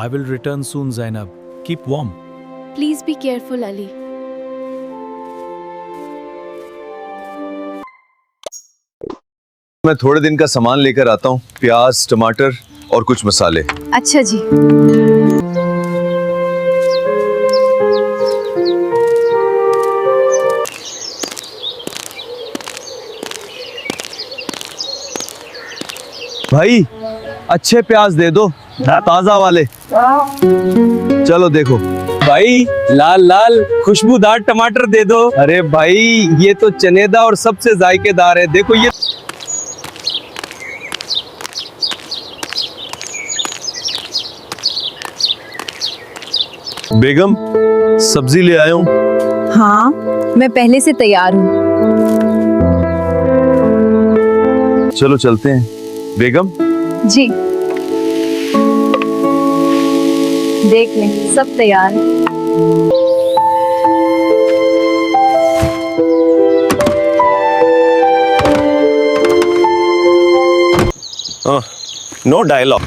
I will return soon, Zainab. Keep warm. Please be careful, Ali. मैं थोड़े दिन का सामान लेकर आता हूँ, प्याज, टमाटर और कुछ मसाले। अच्छा जी। भाई अच्छे प्याज दे दो, ताजा वाले। चलो देखो। भाई लाल लाल खुशबूदार टमाटर दे दो। अरे भाई ये तो चनेदार और सबसे जायकेदार है, देखो ये। बेगम सब्जी ले आया हूँ। हाँ, मैं पहले से तैयार हूँ। चलो चलते हैं। बेगम जी। देख लें, सब तैयार है। No dialogue.